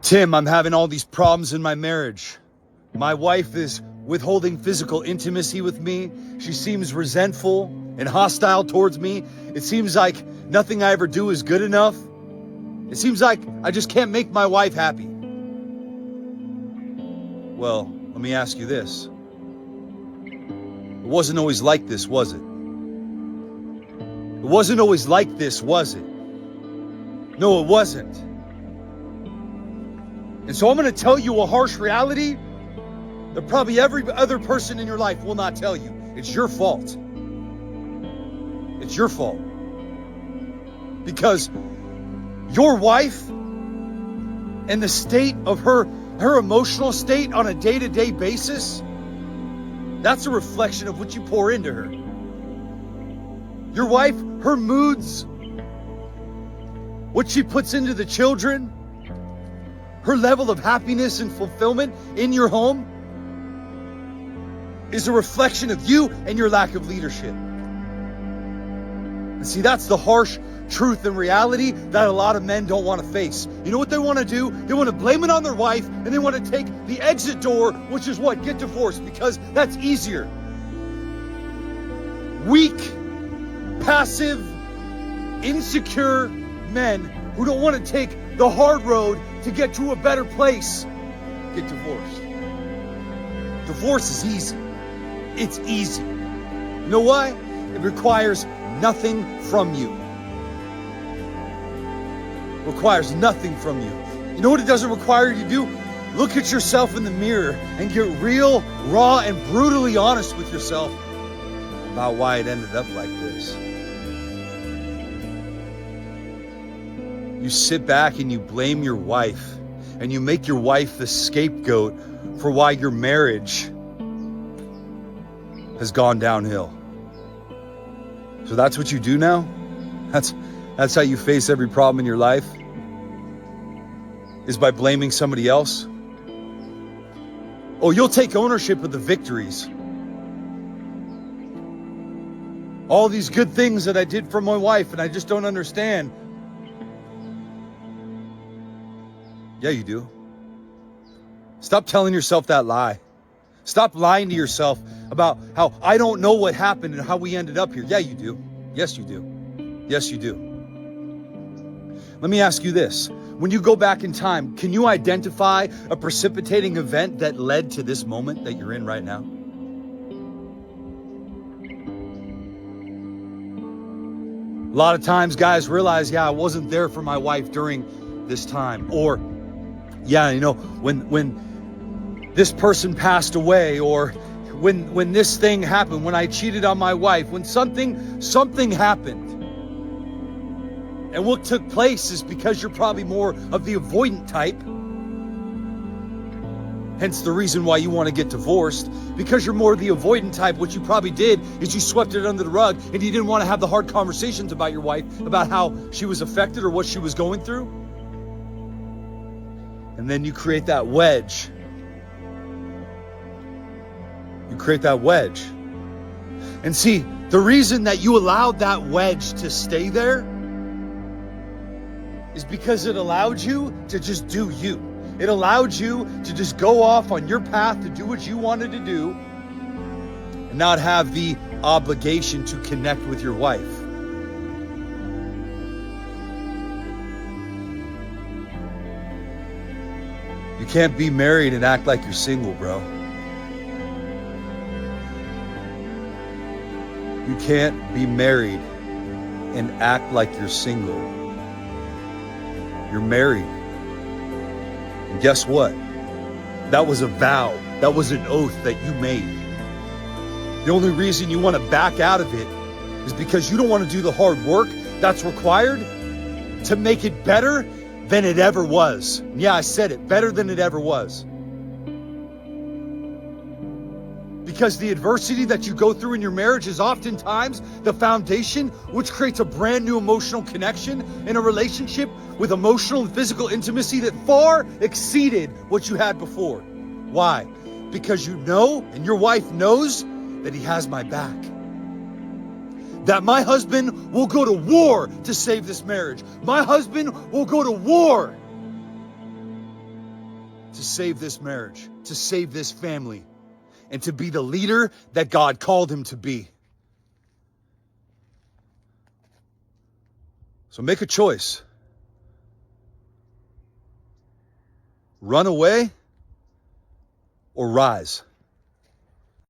Tim, I'm having all these problems in my marriage. My wife is withholding physical intimacy with me. She seems resentful and hostile towards me. It seems like nothing I ever do is good enough. It seems like I just can't make my wife happy. Well, let me ask you this. It wasn't always like this, was it? It wasn't always like this, was it? No, it wasn't. And so I'm going to tell you a harsh reality that probably every other person in your life will not tell you. It's your fault. It's your fault. Because your wife and the state of her emotional state on a day-to-day basis, that's a reflection of what you pour into her. Your wife, her moods, what she puts into the children, her level of happiness and fulfillment in your home is a reflection of you and your lack of leadership. And see, that's the harsh truth and reality that a lot of men don't want to face. You know what they want to do? They want to blame it on their wife, and they want to take the exit door, which is what? Get divorced, because that's easier. Weak, passive, insecure men who don't want to take the hard road to get to a better place get divorced. Divorce is easy. It's easy. You know why? It requires nothing from you. It requires nothing from you. You know what it doesn't require you to do? Look at yourself in the mirror and get real, raw, and brutally honest with yourself about why it ended up like this. You sit back and you blame your wife, and you make your wife the scapegoat for why your marriage has gone downhill. So that's what you do now? That's how you face every problem in your life? Is by blaming somebody else? Oh, you'll take ownership of the victories. All these good things that I did for my wife and I just don't understand. Yeah, you do. Stop telling yourself that lie. Stop lying to yourself about how I don't know what happened and how we ended up here. Yeah, you do. Yes, you do. Yes, you do. Let me ask you this. When you go back in time, can you identify a precipitating event that led to this moment that you're in right now? A lot of times guys realize, yeah, I wasn't there for my wife during this time. Or, yeah, you know, when this person passed away, or when this thing happened, when I cheated on my wife, when something happened. And what took place is because you're probably more of the avoidant type. Hence the reason why you want to get divorced. Because you're more of the avoidant type, what you probably did is you swept it under the rug and you didn't want to have the hard conversations about your wife, about how she was affected or what she was going through. And then you create that wedge. You create that wedge. And see, the reason that you allowed that wedge to stay there is because it allowed you to just do you. It allowed you to just go off on your path to do what you wanted to do and not have the obligation to connect with your wife. You can't be married and act like you're single, bro. You can't be married and act like you're single. You're married. And guess what? That was a vow. That was an oath that you made. The only reason you want to back out of it is because you don't want to do the hard work that's required to make it better than it ever was. And yeah, I said it, better than it ever was. Because the adversity that you go through in your marriage is oftentimes the foundation which creates a brand new emotional connection in a relationship with emotional and physical intimacy that far exceeded what you had before. Why? Because you know, and your wife knows, that he has my back. That my husband will go to war to save this marriage. My husband will go to war to save this marriage, to save this family, and to be the leader that God called him to be. So make a choice. Run away or rise.